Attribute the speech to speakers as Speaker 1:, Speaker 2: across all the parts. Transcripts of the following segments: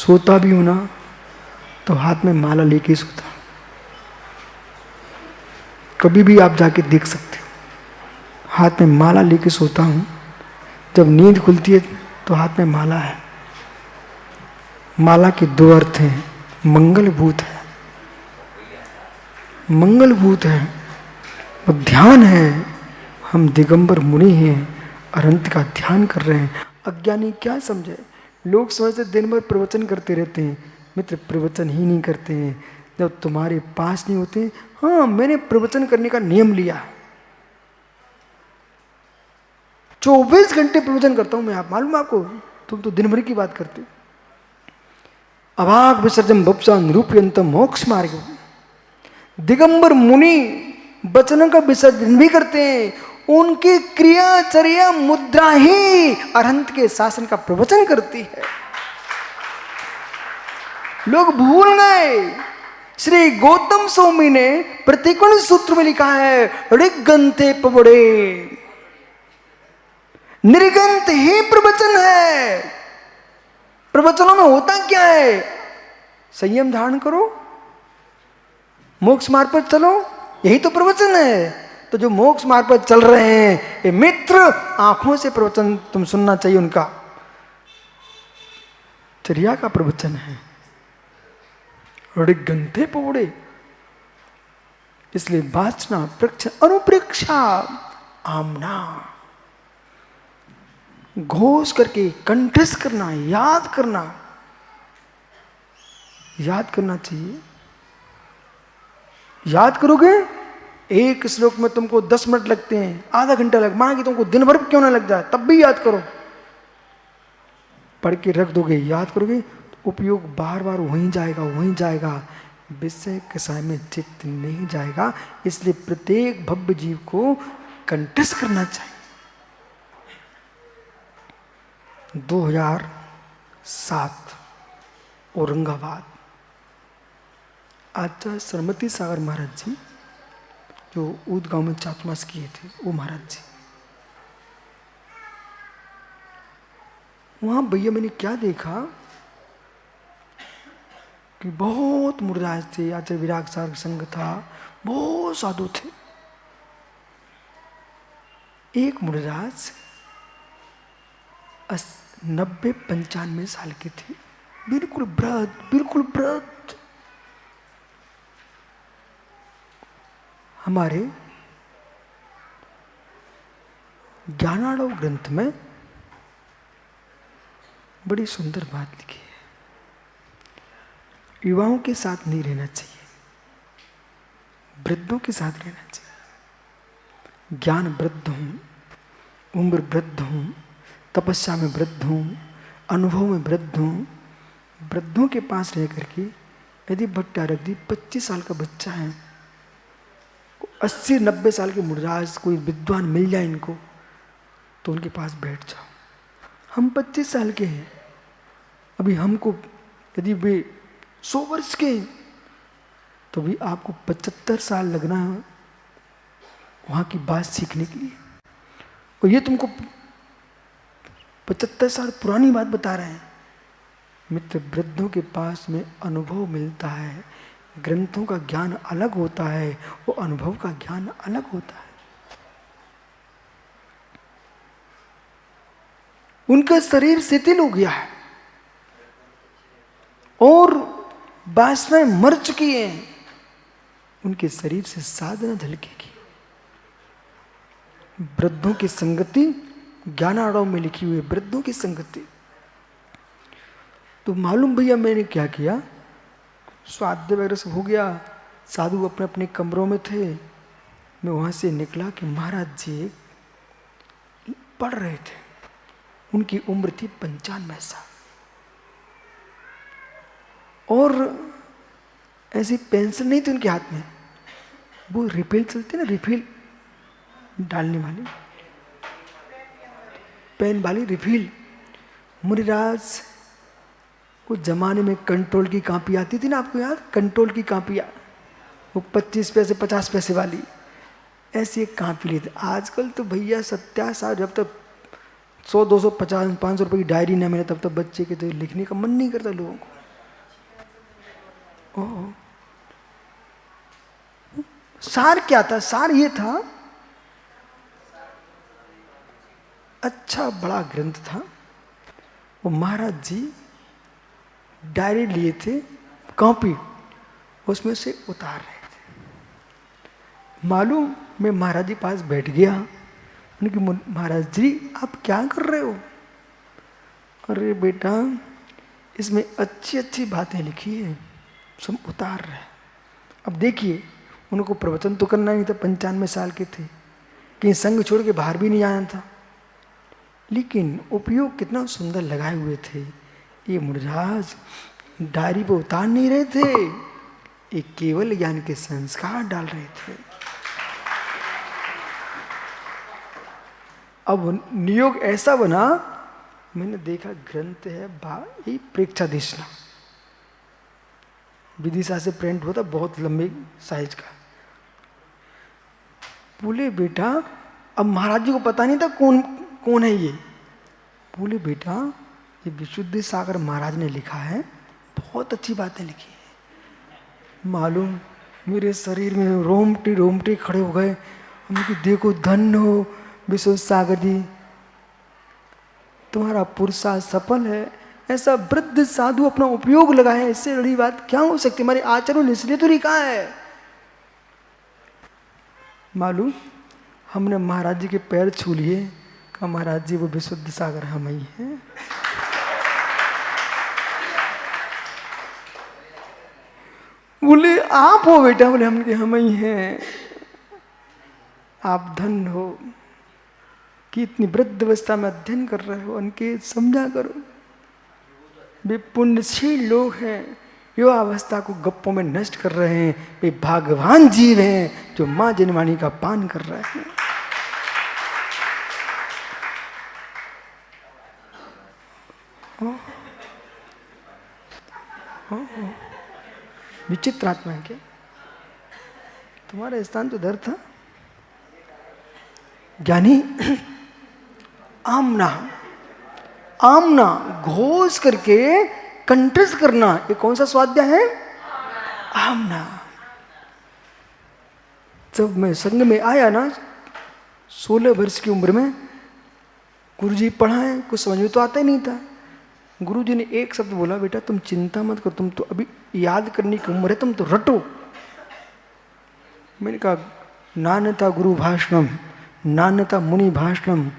Speaker 1: सोता भी हूं ना तो हाथ में माला लेके सोता हूं। कभी भी आप जाके देख सकते हो, हाथ में माला लेके सोता हूं। जब नींद खुलती है तो हाथ में माला है। माला के दो अर्थ हैं, मंगलभूत है, मंगलभूत है और ध्यान है। हम दिगंबर मुनि हैं, अनंत का ध्यान कर रहे हैं। अज्ञानी क्या समझे, लोग समझते दिन भर प्रवचन करते रहते हैं। मित्र, प्रवचन ही नहीं करते हैं जब तुम्हारे पास नहीं होते। हाँ, मैंने प्रवचन करने का नियम लिया, 24 घंटे प्रवचन करता हूं मैं। आप मालूम आपको, तुम तो दिन भर की बात करते हो। अभाग विसर्जन बप्सा निरूपयंत मोक्ष मार्ग। दिगंबर मुनि वचनों का विसर्जन भी करते हैं। उनकी क्रियाचर्या मुद्रा ही अरहंत के शासन का प्रवचन करती है। लोग भूल गए। श्री गौतम स्वामी ने प्रतिकोण सूत्र में लिखा है, ऋग्गंथे पवड़े, निर्गंत ही प्रवचन है। प्रवचनों में होता क्या है? संयम धारण करो, मोक्ष मार्ग पर चलो, यही तो प्रवचन है। तो जो मोक्ष मार्ग पर चल रहे हैं ये मित्र, आंखों से प्रवचन तुम सुनना चाहिए। उनका चर्या का प्रवचन है, ऋग्गंथे पौड़े। इसलिए वाचना प्रक्ष अनुप्रेक्षा आमना, घोष करके कंठस्थ करना, याद करना, याद करना चाहिए। याद करोगे, एक श्लोक में तुमको 10 मिनट लगते हैं, आधा घंटा लग, माना कि तुमको दिन भर क्यों ना लग जाए, तब भी याद करो। पढ़ के रख दोगे, याद करोगे तो उपयोग बार बार वहीं जाएगा, वहीं जाएगा, विषय कसाय में चित्त नहीं जाएगा। इसलिए प्रत्येक भव्य जीव को कंठस्थ करना चाहिए। 2007 औरंगाबाद, आचार्य सरमती सागर महाराज जी जो ऊद गांव में चातुर्मास किए थे, वो महाराज जी, वहां भैया मैंने क्या देखा कि बहुत मुनिराज थे। आचार्य विराग सागर संघ था, बहुत साधु थे। एक मुनिराज 90-95 साल के थे, बिल्कुल वृद्ध, बिल्कुल वृद्ध। हमारे ज्ञानार्णव ग्रंथ में बड़ी सुंदर बात लिखी है, युवाओं के साथ नहीं रहना चाहिए, वृद्धों के साथ रहना चाहिए। ज्ञान वृद्ध हूं, उम्र वृद्ध हूं, तपस्या में वृद्ध हूं, अनुभव में वृद्ध हूं। वृद्धों के पास रह करके यदि भट्टारक 25 साल का बच्चा है, 80-90 साल के मुनिराज कोई विद्वान मिल जाए इनको, तो उनके पास बैठ जाओ। हम 25 साल के हैं, अभी हमको यदि वे 100 वर्ष के हैं तो भी आपको 75 साल लगना है वहाँ की बात सीखने के लिए, और ये तुमको 75 साल पुरानी बात बता रहे हैं। मित्र, वृद्धों के पास में अनुभव मिलता है, ग्रंथों का ज्ञान अलग होता है, वो अनुभव का ज्ञान अलग होता है। उनका शरीर शिथिल हो गया है और वासनाएं मर चुकी हैं, उनके शरीर से साधना झलकेगी। वृद्धों की संगति, ज्ञानार्णव में लिखी हुई वृद्धों की संगति। तो मालूम भैया मैंने क्या किया, स्वाध्याय वगैरह सब हो गया, साधु अपने अपने कमरों में थे। मैं वहां से निकला कि महाराज जी पढ़ रहे थे, उनकी उम्र थी 95 साल, और ऐसी पेंसिल नहीं थी उनके हाथ में, वो रिफिल चलती ना, रिफिल डालने वाली, पेन वाली रिफिल। मुनिराज, उस जमाने में कंट्रोल की कापी आती थी ना, आपको याद, कंट्रोल की कापियाँ, वो 25 पैसे 50 पैसे वाली, ऐसी एक कापी लेते। आजकल तो भैया सत्यासार, जब तक 100, 250, 500 रुपये की डायरी ना मिले तब तक बच्चे के तो लिखने का मन नहीं करता लोगों को। ओह, सार क्या था? सार ये था, अच्छा बड़ा ग्रंथ था। वो महाराज जी डायरी लिए थे, कॉपी, उसमें से उतार रहे थे। मालूम, मैं महाराज जी पास बैठ गया, उनकी महाराज जी आप क्या कर रहे हो? अरे बेटा इसमें अच्छी अच्छी बातें लिखी है, सब उतार रहे। अब देखिए, उनको प्रवचन तो करना नहीं था, 95 साल के थे, कहीं संग छोड़ के बाहर भी नहीं आना था, लेकिन उपयोग कितना सुंदर लगाए हुए थे। ये मुनिराज डायरी पर उतार नहीं रहे थे, ये केवल ज्ञान के संस्कार डाल रहे थे। अब नियोग ऐसा बना, मैंने देखा ग्रंथ है भाई प्रेक्षादेशना, विदिशा से प्रिंट होता, बहुत लंबे साइज का। बोले बेटा, अब महाराज जी को पता नहीं था कौन कौन है ये। बोले बेटा ये विशुद्धि सागर महाराज ने लिखा है, बहुत अच्छी बातें लिखी है। मालूम मेरे शरीर में रोमटे रोमटे खड़े हो गए। उनकी देखो, धन्य हो विशुद्ध सागर जी, तुम्हारा पुरुषार्थ सफल है। ऐसा वृद्ध साधु अपना उपयोग लगाए, इससे बड़ी बात क्या हो सकती? हमारे आचरण ने इसलिए तो लिखा है। मालूम हमने महाराज जी के पैर छू लिए, कहा महाराज जी वो विशुद्ध सागर हम ही हैं। बोले आप हो बेटा? बोले हम ही हैं। आप धन्य हो कि इतनी वृद्ध अवस्था में अध्ययन कर रहे हो, उनके समझा करो। वे पुण्यशील लोग हैं, युवा अवस्था को गप्पों में नष्ट कर रहे हैं। वे भाग्यवान जीव हैं जो मां जनवाणी का पान कर रहे हैं। विचित्र आत्मा है क्या? तुम्हारा स्थान तो डर था। ज्ञानी आमना, आमना घोष करके कंठस्थ करना, ये कौन सा स्वाध्याय है? आमना। जब मैं संघ में आया ना 16 वर्ष की उम्र में, गुरुजी पढ़ाए, कुछ समझ में तो आता ही नहीं था। गुरुजी ने एक शब्द बोला, बेटा तुम चिंता मत करो, तुम तो अभी याद करने की उम्र है, तुम तो रटो। मैंने कहा नान्यता गुरु भाषणम, नान्यता मुनि भाषणम।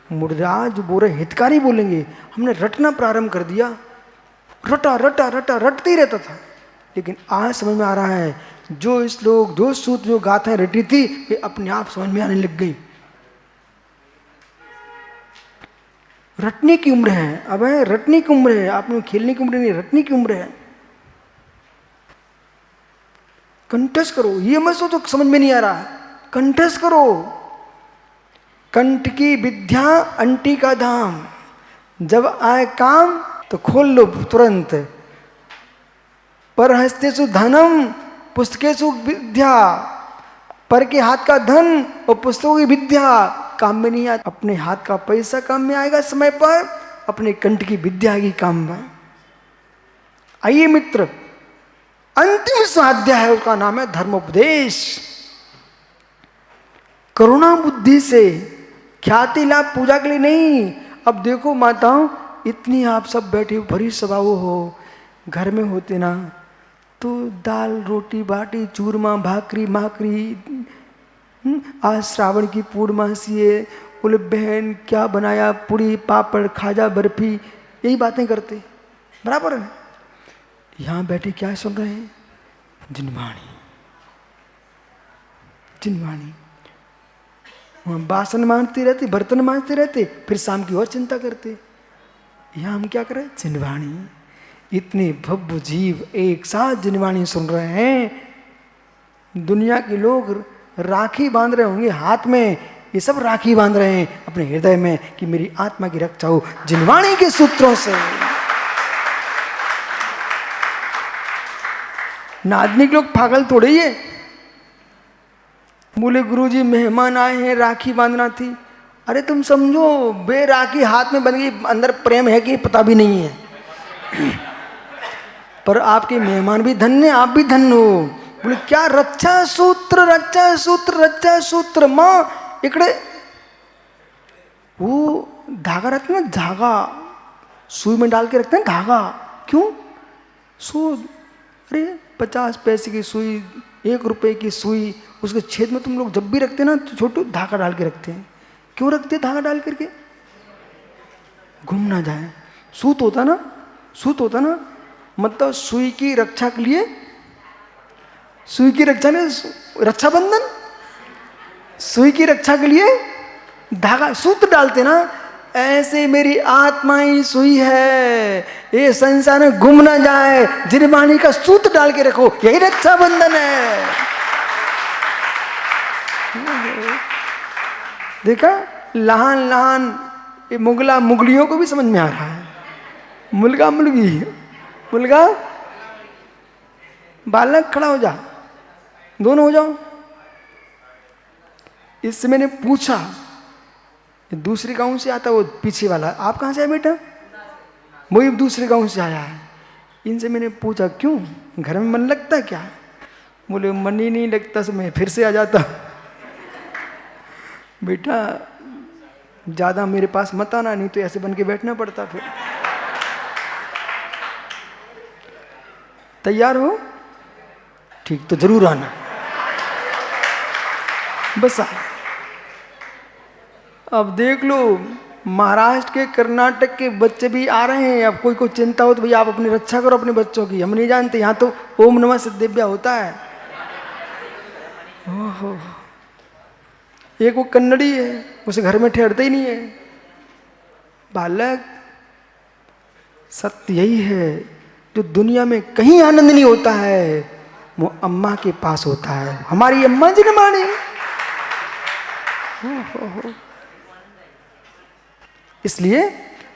Speaker 1: मुनिराज बोल रहे, हितकारी बोलेंगे। हमने रटना प्रारंभ कर दिया, रटा रटा रटा रटते ही रहता था। लेकिन आज समझ में आ रहा है, जो श्लोक जो सूत्र जो गाथाएं रटी थी, वे अपने आप समझ में आने लग गई। रटने की उम्र है, अब है रटने की उम्र है, आपने खेलने की उम्र नहीं, रटने की उम्र है। कंठस्थ करो, ये मत सोचो समझ में नहीं आ रहा, कंठस्थ करो। कंठ की विद्या अंटी का धाम, जब आए काम तो खोल लो तुरंत। पर हस्तेषु धनम पुस्तकेषु विद्या, पर के हाथ का धन और पुस्तकों की विद्या काम में नहीं आती। अपने हाथ का पैसा काम में आएगा समय पर, अपने कंठ की विद्या आएगी काम में। आइए मित्र, अंतिम स्वाध्याय है, उसका नाम है धर्मोपदेश। करुणा बुद्धि से, ख्याति लाभ पूजा के लिए नहीं। अब देखो माताओं, इतनी आप सब बैठे भरी सभा हो, घर में होते ना तो दाल रोटी बाटी चूरमा भाकरी माकरी, आज श्रावण की पूर्णमासी है, बोले बहन क्या बनाया, पूड़ी पापड़ खाजा बर्फी, यही बातें करते, बराबर है। यहाँ बैठे क्या सुन रहे हैं? जिनवाणी, जिनवाणी। वहाँ बासन मांजते रहते, बर्तन मांजते रहते, फिर शाम की और चिंता करते। यहाँ हम क्या करें? जिनवाणी। इतने भव्य जीव एक साथ जिनवाणी सुन रहे हैं। दुनिया के लोग राखी बांध रहे होंगे हाथ में, ये सब राखी बांध रहे हैं अपने हृदय में कि मेरी आत्मा की रक्षा हो जिनवाणी के सूत्रों से। नादनिक लोग पागल थोड़े ही है। बोले गुरुजी मेहमान आए हैं, राखी बांधना थी। अरे तुम समझो, बे राखी हाथ में बन गई, अंदर प्रेम है कि पता भी नहीं है। पर आपके मेहमान भी धन्य, आप भी धन्य हो। बोले क्या? रक्षा सूत्र, रक्षा सूत्र, रक्षा सूत्र। माँ इकड़े वो धागा रखते हैं ना, धागा सुई में डाल के रखते हैं धागा। क्यों? अरे 50 पैसे की सुई, 1 रुपए की सुई, उसके छेद में तुम लोग जब भी रखते हैं ना तो छोटू धागा डाल के रखते हैं। क्यों रखते हैं धागा डाल करके? घूम ना जाए। सूत होता ना, सूत होता ना, मतलब सुई की रक्षा के लिए, सुई की रक्षा ने रक्षाबंधन, सुई की रक्षा के लिए धागा सूत्र डालते ना। ऐसे मेरी आत्मा ही सुई है, ये संसार में गुम ना जाए, जिरमानी का सूत्र डाल के रखो, यही रक्षाबंधन है। देखा, लहान लहान ये मुगला मुगलियों को भी समझ में आ रहा है। मुलगा मुलगी, मुलगा बालक, खड़ा हो जा, दोनों हो जाओ। इससे मैंने पूछा, दूसरे गांव से आता वो पीछे वाला, आप कहाँ से आए बेटा? वही दूसरे गांव से आया है। इनसे मैंने पूछा क्यों, घर में मन लगता है क्या? बोले मन ही नहीं लगता, तो मैं फिर से आ जाता। बेटा ज्यादा मेरे पास मत आना, नहीं तो ऐसे बन के बैठना पड़ता। फिर तैयार हो? ठीक, तो जरूर आना। बस अब देख लो, महाराष्ट्र के, कर्नाटक के बच्चे भी आ रहे हैं। अब कोई को चिंता हो तो भैया आप अपनी रक्षा करो अपने बच्चों की, हम नहीं जानते। यहाँ तो ओम नमः सिद्धिव्या होता है। ओहो, एक वो कन्नड़ी है, उसे घर में ठहरते ही नहीं है। बालक, सत्य यही है, जो दुनिया में कहीं आनंद नहीं होता है वो अम्मा के पास होता है। हमारी अम्मा जी ने मानी। इसलिए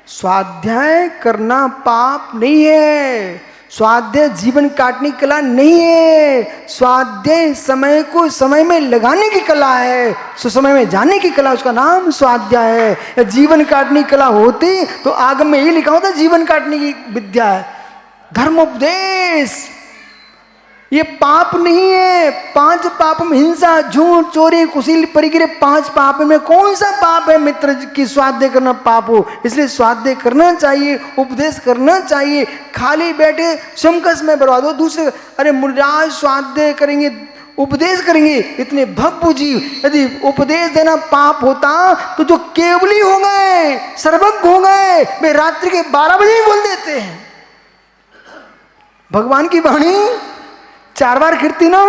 Speaker 1: स्वाध्याय करना पाप नहीं है, स्वाध्याय जीवन काटने की कला नहीं है, स्वाध्याय समय को समय में लगाने की कला है, सुसमय में जाने की कला, उसका नाम स्वाध्याय है। जीवन काटने की कला होती तो आगम में यही लिखा होता जीवन काटने की विद्या है। धर्मोपदेश ये पाप नहीं है। 5 पाप में हिंसा, झूठ, चोरी, कुशील, परिग्रह, 5 पाप में कौन सा पाप है मित्र की स्वाध्याय करना पाप हो? इसलिए स्वाध्याय करना चाहिए, उपदेश करना चाहिए। खाली बैठे समकस में बर्बाद हो दूसरे, अरे मुराज स्वाध्याय करेंगे, उपदेश करेंगे, इतने भव्य जीव। यदि उपदेश देना पाप होता तो जो केवली हो गए, सर्वज्ञ हो गए, वे रात्रि के 12 बजे ही बोल देते हैं। भगवान की वाणी 4 बार खिरती ना,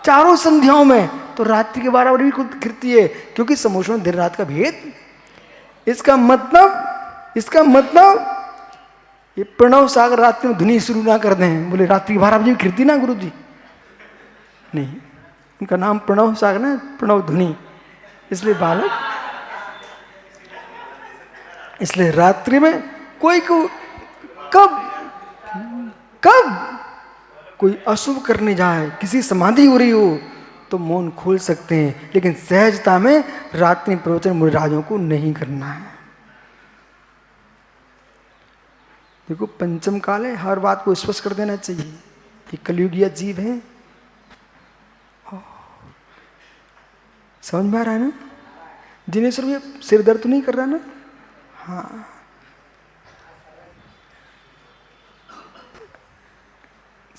Speaker 1: चारों संध्याओं में, तो रात्रि के 12 बजे भी खिरती है, क्योंकि समोषण दिन रात का भेद। इसका मतलब ये प्रणव सागर रात्रि में धुनी शुरू ना कर दें। बोले रात्रि के 12 बजे भी खिरती ना गुरु जी, नहीं, उनका नाम प्रणव सागर ना, प्रणव धुनी। इसलिए बालक, इसलिए रात्रि में कोई को कब कोई अशुभ करने जाए, किसी समाधि हो रही हो तो मौन खोल सकते हैं, लेकिन सहजता में रात्रि प्रवचन मुनिराजों को नहीं करना है। देखो पंचम काल है, हर बात को स्पष्ट कर देना चाहिए। ये कलयुगीय जीव है, समझ में आ रहा है ना? दिनेश्वर ये सिर दर्द तो नहीं कर रहा ना? हाँ,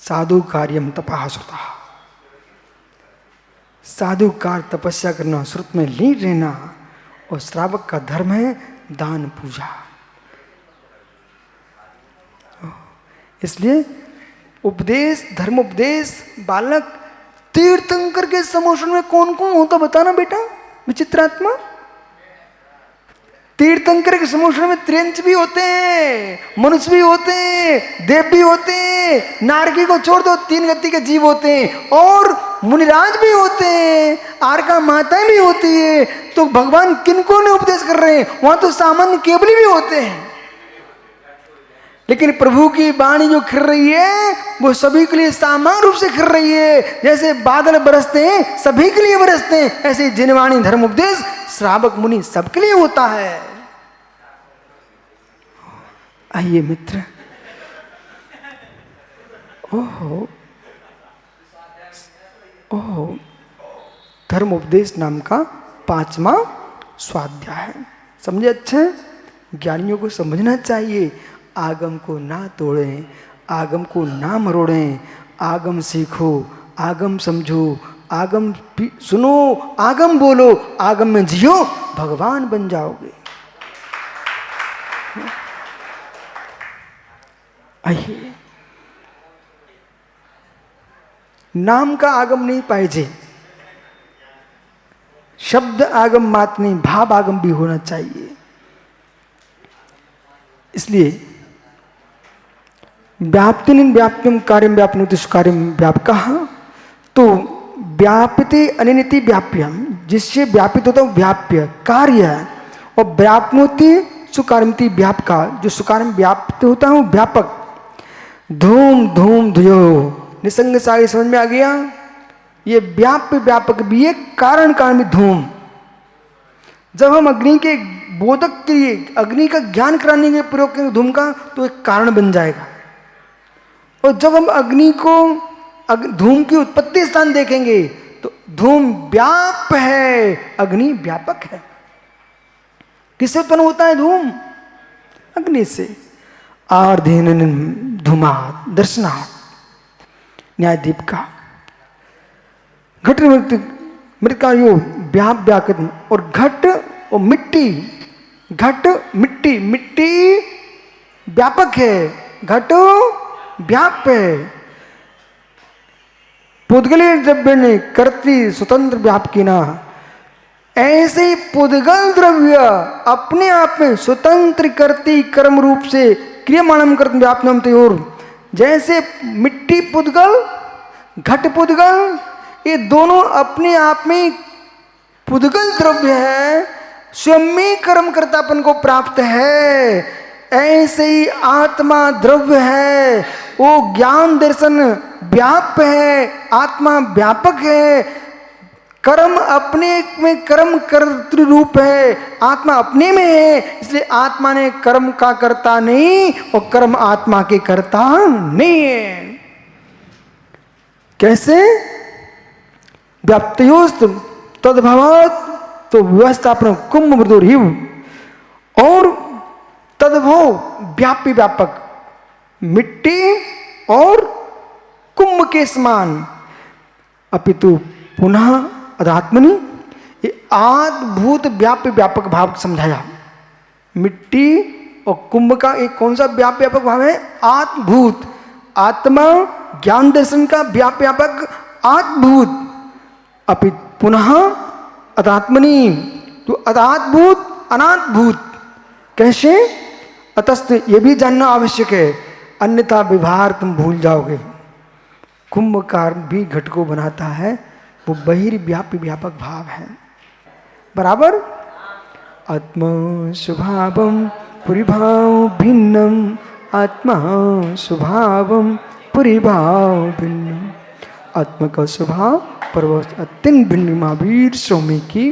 Speaker 1: साधु कार्यम तपा श्रुता, साधु कार्य तपस्या करना, श्रुत में लीन रहना, और श्रावक का धर्म है दान पूजा। इसलिए उपदेश, धर्म उपदेश, बालक तीर्थंकर के समोषण में कौन कौन होता बताना बेटा? विचित्रात्मा तीर्थंकर के समोषण में त्रियंच भी होते हैं, मनुष्य भी होते हैं, देव भी होते हैं, नारकी को छोड़ दो 3 गति के जीव होते हैं, और मुनिराज भी होते हैं, आरका माताएं भी होती है। तो भगवान किनको ने उपदेश कर रहे हैं? वहां तो सामान्य केवली भी होते हैं, लेकिन प्रभु की वाणी जो खिर रही है वो सभी के लिए समान रूप से खिर रही है। जैसे बादल बरसते हैं सभी के लिए बरसते हैं, ऐसे जिनवाणी धर्म उपदेश श्रावक मुनि सबके लिए होता है। आइए मित्र, ओहो ओहो, धर्म उपदेश नाम का 5वां स्वाध्याय है। समझे? अच्छे ज्ञानियों को समझना चाहिए, आगम को ना तोड़ें, आगम को ना मरोड़ें, आगम सीखो, आगम समझो, आगम सुनो, आगम बोलो, आगम में जियो, भगवान बन जाओगे। आइए, नाम का आगम नहीं पाइजे, शब्द आगम मात्र नहीं, भाव आगम भी होना चाहिए। इसलिए व्याप्तिन व्याप्यम कार्यम व्यापनोति कार्यम व्यापकः, तो व्याप्यते अनिति व्याप्यम, जिससे व्यापित होता है व्याप्य कार्य है, और व्यापनोति सुकार्यमिति व्यापका, जो सुकार्य व्याप्त होता है वो व्यापक। धूम धूम धुयो, निसंग सारी समझ में आ गया? ये व्याप्य व्यापक भी है, कारण कारण भी धूम। जब हम अग्नि के बोधक के लिए, अग्नि का ज्ञान कराने के प्रयोग करेंगे धूम का, तो एक कारण बन जाएगा। और जब हम अग्नि को धूम की उत्पत्ति स्थान देखेंगे तो धूम व्याप है, अग्नि व्यापक है। किससे उत्पन्न होता है धूम? अग्नि से। आर्धेन धूमात् दर्शनात्, न्यायदीप का। घट मृत का यो व्याप व्याकृत, और घट और मिट्टी, घट मिट्टी, मिट्टी व्यापक है, घट व्याप है। पुद्गली द्रव्य ने करती स्वतंत्र व्याप की ना, ऐसे ही पुद्गल द्रव्य अपने आप में स्वतंत्र करती कर्म रूप से क्रियमाणम करते व्यापनम तयोर, जैसे मिट्टी पुद्गल, घट पुद्गल, ये दोनों अपने आप में पुद्गल द्रव्य है, स्वयं में कर्म कर्तापन को प्राप्त है। ऐसे ही आत्मा द्रव्य है, वो ज्ञान दर्शन व्याप है, आत्मा व्यापक है। कर्म अपने में कर्म कर्तृ रूप है, आत्मा अपने में है, इसलिए आत्मा ने कर्म का कर्ता नहीं और कर्म आत्मा के कर्ता नहीं है। कैसे? व्याप्तयोस्त तद्भवात्, तो व्यवस्थापन कुंभ मृदुर हिव, और तद्भव व्यापी व्यापक, मिट्टी और कुंभ के समान। अपितु पुनः अधात्मनि, ये आद्भूत व्याप्य व्यापक भाव समझाया। मिट्टी और कुंभ का एक कौन सा व्याप्य व्यापक भाव है? आत्मभूत। आत्मा ज्ञान दर्शन का व्याप्य व्यापक आत्मभूत। अपि पुनः अधात्मनि, तो अधात्भूत अनात्भूत। कैसे? अतस्त ये भी जानना आवश्यक है, अन्यथा व्यवहार तुम भूल जाओगे। कुंभकार भी घट को बनाता है, वो बहिर्व्यापी व्यापक भाव है। बराबर? आत्मा स्वभावम पुरीभाव भिन्नम, आत्मा स्वभावम पुरीभाव भिन्नम। आत्मा का स्वभाव परवश अत्यंत भिन्न महावीर स्वामी की